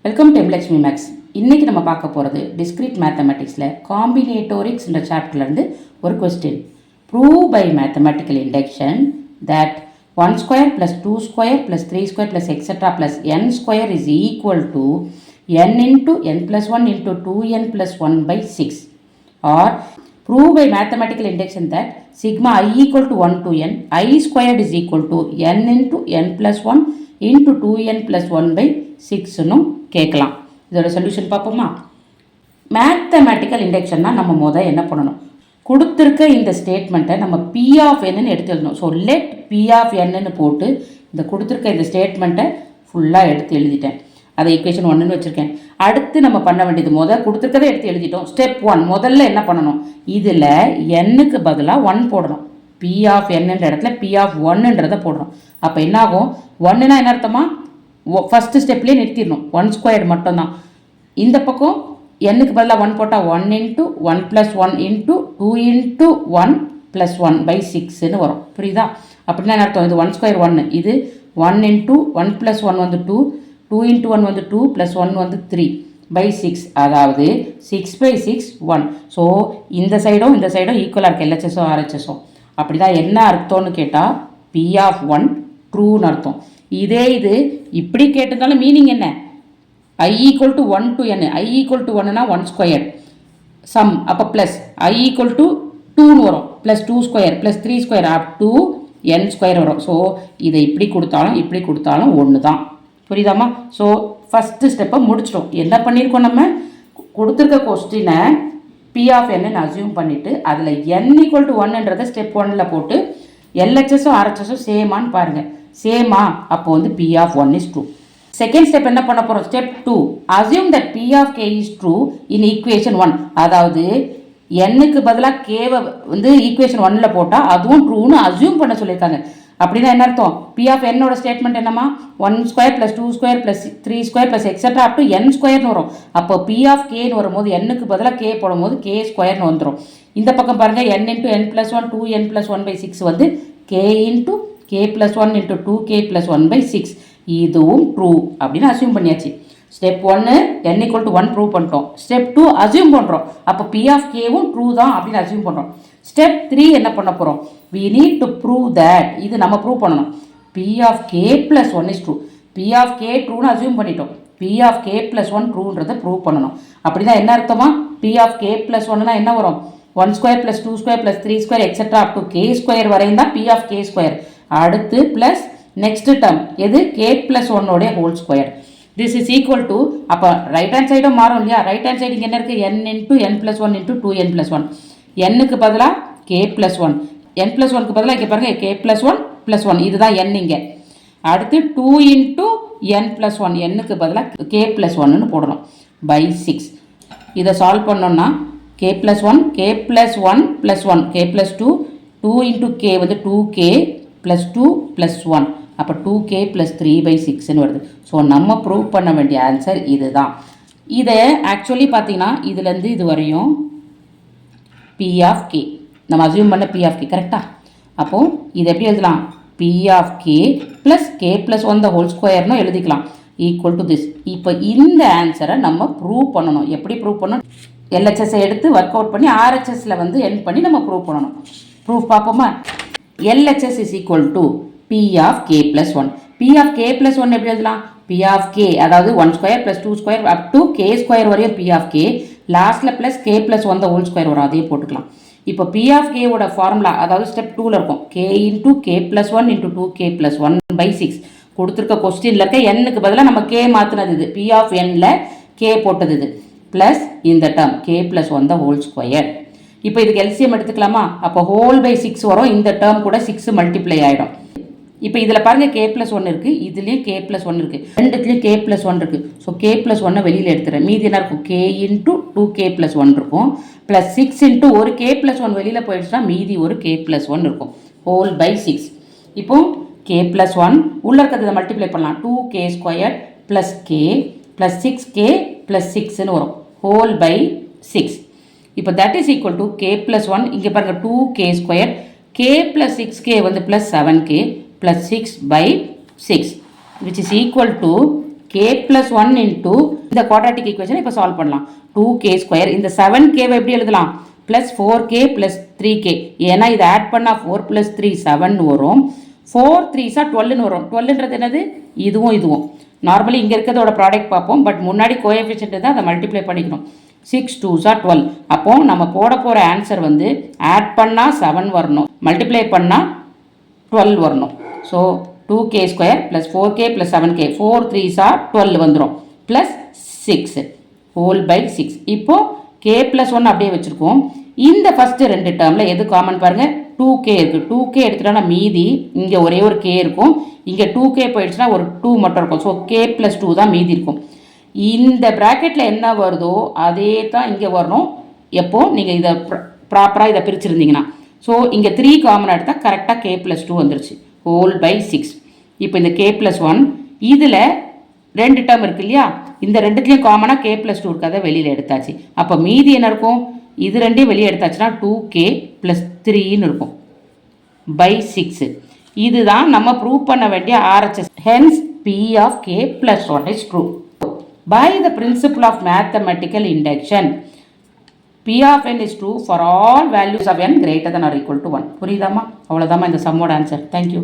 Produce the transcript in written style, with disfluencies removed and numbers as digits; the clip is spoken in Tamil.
Welcome to எம்லக்ஷ்மி maths. இன்றைக்கி நம்ம பார்க்க போகிறது டிஸ்கிரீட் மேத்தமெட்டிக்ஸில் காம்பினேட்டோரிக்ஸ்ன்ற சாப்டர்லேருந்து ஒரு question. Prove by mathematical induction that 1 square plus 2 square plus 3 square plus etc. plus n square is equal to n into n plus 1 into 2n plus 1 by 6. Or prove by mathematical induction that sigma I equal to 1 to n, I squared is equal to n into n plus 1 into 2n plus 1 by 6னும் கேட்கலாம். இதோட சொல்யூஷன் பார்ப்போமா? மேத்தமேட்டிக்கல் இண்டக்ஷன்னா நம்ம என்ன பண்ணணும், கொடுத்துருக்க இந்த ஸ்டேட்மெண்ட்டை நம்ம பி ஆஃப் என்னன்னு எடுத்து எழுதணும். ஸோ லெட் பி ஆஃப் என்னன்னு போட்டு இந்த கொடுத்துருக்க இந்த ஸ்டேட்மெண்ட்டை ஃபுல்லாக எடுத்து எழுதிட்டேன். அதை ஈக்குவேஷன் 1ன்னு வச்சுருக்கேன். அடுத்து நம்ம பண்ண வேண்டியது கொடுத்துருக்கதை எடுத்து எழுதிட்டோம். ஸ்டெப் 1 முதல்ல என்ன பண்ணணும், இதில் என்னுக்கு பதிலாக 1 போடணும். பி ஆஃப் என்னன்ற இடத்துல பி ஆஃப் 1ன்றதை போடுறோம். அப்போ என்னாகும், 1னா என்ன அர்த்தமா, ஃபஸ்ட்டு ஸ்டெப்லேயே நிறுத்திடணும். 1 ஸ்கொயர்டு மட்டும்தான். இந்த பக்கம் என்னுக்கு பதிலாக 1 போட்டால் 1 into 1 plus 1 into 2 into 1 plus 1 by 6ன்னு வரும். புரியுதா? அப்படின்னா என்ன அர்த்தம், இது 1 ஸ்கொயர் 1, இது 1 into 1 plus 1 வந்து 2, 2 into 1 வந்து 2 plus 1 வந்து 3 by 6, அதாவது 6 by 6 1. ஸோ இந்த சைடும் ஈக்குவலாக இருக்குது, எல்ஹெச்எஸும் ஆர்ஹெச்எஸும். அப்படி தான் என்ன அர்த்தம்னு கேட்டால் பி ஆஃப் 1 ட்ரூன்னு அர்த்தம். இதே இது இப்படி கேட்டிருந்தாலும் மீனிங் என்ன, I equal to 1 to n, I equal to 1னா 1 square some, அப்போ ப்ளஸ் I equal to 2ன்னு வரும், plus 2 square plus 3 square up to n square வரும். ஸோ இதை இப்படி கொடுத்தாலும் ஒன்று தான். புரியுதாமா? ஸோ ஃபஸ்ட்டு ஸ்டெப்பை முடிச்சிட்டோம். என்ன பண்ணியிருக்கோம், நம்ம கொடுத்துருக்க கொஸ்டினை பி ஆஃப் என்னன்னு அசியூம் பண்ணிவிட்டு அதில் n ஈக்குவல் டு 1ன்றதை ஸ்டெப் 1ல் போட்டு எல்ஹெச்எஸும் ஆர்ஹெச்எஸும் சேமான்னு பாருங்கள். சேமா, அப்போ வந்து P of 1 is true. Second step என்ன பண்ண போகிறோம், step 2 assume that P of K is true in equation 1. அதாவது என்னுக்கு பதிலாக கேவை வந்து ஈக்குவேஷன் 1ல் போட்டால் அதுவும் ட்ரூன்னு அசியூம் பண்ண சொல்லியிருக்காங்க. அப்படின்னா என்ன அர்த்தம், பி ஆஃப் என்னோட ஸ்டேட்மெண்ட் என்னமா, 1 square plus 2 square plus 3 square plus etcetera up to n ஸ்கொயர்னு வரும். அப்போ பி ஆஃப் கேன்னு வரும்போது என்னுக்கு பதிலாக கே போடும்போது கே ஸ்கொயர்னு வந்துடும். இந்த பக்கம் பாருங்கள், n into n plus 1 2n plus 1 by 6 வந்து K into K plus 1 into 2k plus 1 by 6. இதுவும் ட்ரூ அப்படின்னு அசியூம் பண்ணியாச்சு. Step 1 n equal to 1 prove பண்ணிட்டோம். ஸ்டெப் 2 அசியூம் பண்ணுறோம். அப்போ பி ஆஃப் கேவும் ட்ரூ தான் அப்படின்னு அசியூம் பண்ணுறோம். ஸ்டெப் 3 என்ன பண்ண போகிறோம், we need to prove that, இது நம்ம ப்ரூவ் பண்ணணும், p of k plus 1 is true. p of k ட்ரூன்னு அசியூம் பண்ணிட்டோம். p of k plus 1 ட்ரூன்றதை ப்ரூவ் பண்ணணும். அப்படின்னா என்ன அர்த்தமா, p of k plus 1னா என்ன வரும், 1 square plus 2 square plus 3 square extra up to k square வரையும் தான் p of k ஸ்கொயர். அடுத்து ப்ளஸ் நெக்ஸ்ட் டேர்ம் எது, k plus 1 whole square. This is equal to, அப்போ ரைட் ஹேண்ட் சைடும் மாறும் இல்லையா, ரைட் ஹேண்ட் சைடு இங்கே என்ன இருக்குது, n into n plus 1 into 2n plus 1, என்னுக்கு பதிலாக k plus 1, n plus 1க்கு பதிலாக இங்கே பாருங்கள் k plus 1 plus 1, இதுதான் n இங்கே. அடுத்து 2 இன்ட்டு n plus 1, என்னுக்கு பதிலாக k plus 1ன்னு போடணும் பை 6. இதை சால்வ் பண்ணோன்னா k plus 1 k plus 1 plus 1 k plus 2 2 into k வந்து 2k plus 2 plus 1, அப்போ 2k plus 3 by 6ன்னு வருது. ஸோ நம்ம ப்ரூவ் பண்ண வேண்டிய ஆன்சர் இது தான். இதை ஆக்சுவலி பார்த்தீங்கன்னா இதுலேருந்து இது வரையும் பி ஆஃப் கே நம்ம அசியூம் பண்ண பி ஆஃப் கே கரெக்டாக. அப்போது இது எப்படி எழுதலாம், P of K plus K plus 1 the whole ஸ்கொயர்னு எழுதிக்கலாம் ஈக்குவல் டு திஸ். இப்போ இந்த ஆன்சரை நம்ம ப்ரூவ் பண்ணணும். எப்படி ப்ரூவ் பண்ணணும், எல்ஹெச்எஸ்ஸை எடுத்து ஒர்க் அவுட் பண்ணி ஆர்ஹெச்எஸில் வந்து என் பண்ணி நம்ம ப்ரூவ் பண்ணணும். ப்ரூஃப் பார்ப்போமா, LHS is equal to P of K plus 1. P of K plus 1 எப்படி எழுதலாம், பி ஆஃப் கே அதாவது 1 square plus 2 square up to K square வரையும் பி ஆஃப் கே, லாஸ்ட்டில் plus K plus 1 the whole square வரும், அதையும் போட்டுக்கலாம். இப்போ பி ஆஃப் கேவோட ஃபார்முலா அதாவது ஸ்டெப் 2ல் இருக்கும், K into K plus 1 into 2k plus 1 by 6. கொடுத்துருக்க கொஸ்டினில் இருக்க என்னுக்கு பதிலாக நம்ம கே மாற்றினது இது, பி ஆஃப் என்ல கே போட்டது இது, ப்ளஸ் இந்த term K plus 1 the whole square. இப்போ இதுக்கு எல்சிஎம் எடுத்துக்கலாமா, அப்போ ஹோல் பை 6 வரும், இந்த டேர்ம் கூட 6 மல்டிப்ளை ஆகிடும். இப்போ இதில் பாருங்கள் k plus 1 இருக்குது, இதுலேயும் k plus 1 இருக்குது, ரெண்டுத்துலேயும் k plus 1 இருக்குது. ஸோ k plus 1 வெளியில் எடுத்துகிறேன், மீதி என்ன இருக்கும், k இன்ட்டு 2k plus 1 இருக்கும், ப்ளஸ் 6 இன்ட்டு ஒரு k plus 1 வெளியில் போயிடுச்சுன்னா மீதி ஒரு k plus 1 இருக்கும், ஹோல் பை 6. இப்போ k plus 1 உள்ள இருக்கிறத மல்டிப்ளை பண்ணலாம், 2k square plus k plus 6k plus 6ன்னு வரும், ஹோல் பை 6. இப்போ that is equal to k plus 1, இங்கே பாருங்கள் 2k square, k plus 6k வந்து plus 7k plus 6 by 6 which is equal to k k plus 1 into இந்த quadratic equation இப்போ சால்வ் பண்ணலாம் 2k square இந்த 7k எப்படி எழுதலாம் plus 4k plus 3k ஏன்னா இதை ஆட் பண்ணா 4 plus 3 7 வரும் 4 3s 12 வரும் 12ன்றது என்னது இதுவும் நார்மலி இங்கே இருக்கிறதோட ப்ராடக்ட் பார்ப்போம் பட் முன்னாடி கோஎஃபிஷியன்ட் தான் அதை மல்டிப்ளை பண்ணிக்கணும் 6 2s 12 அப்போ நம்ம போட போகிற ஆன்சர் வந்து ஆட் பண்ணால் 7 வரணும் மல்டிப்ளை பண்ணால் 12 வரணும் so 2k square plus 4k plus 7k 4 3s 12 வந்துடும் ப்ளஸ் 6 ஹோல் பை 6 இப்போது k ப்ளஸ் 1 அப்படியே வச்சுருக்கோம் இந்த ஃபஸ்ட்டு ரெண்டு டேர்மில் எது காமன் பாருங்கள் 2k இருக்குது 2k எடுத்துட்டோன்னா மீதி இங்கே ஒரே ஒரு k இருக்கும் இங்கே 2k போயிடுச்சுன்னா ஒரு 2 மட்டும் இருக்கும் ஸோ k ப்ளஸ் 2 தான் மீதி இருக்கும் இந்த ப்ராக்கெட்டில் என்ன வருதோ அதே தான் இங்கே வரணும் எப்போ நீங்கள் இதை ப்ராப்பராக இதை பிரிச்சுருந்தீங்கன்னா ஸோ இங்கே 3 காமன் எடுத்தால் கரெக்டாக k ப்ளஸ் 2 வந்துருச்சு ஹோல் பை 6 இப்போ இந்த k ப்ளஸ் 1 இதில் ரெண்டு டேர்ம் இருக்கு இல்லையா இந்த ரெண்டுத்துலேயும் காமனாக k ப்ளஸ் 2 இருக்காத வெளியில் எடுத்தாச்சு அப்போ மீதி என்ன இருக்கும் இது ரெண்டையும் வெளியே எடுத்தாச்சுன்னா 2k ப்ளஸ் 3ன்னு இருக்கும் பை 6 இதுதான் நம்ம ப்ரூவ் பண்ண வேண்டிய RHS hence P of k plus 1 is true by the principle of mathematical induction P of n is true for all values of n greater than or equal to 1 புரியுதாமா அவ்வளோதாம்மா இந்த சம்மோட ஆன்சர் தேங்க்யூ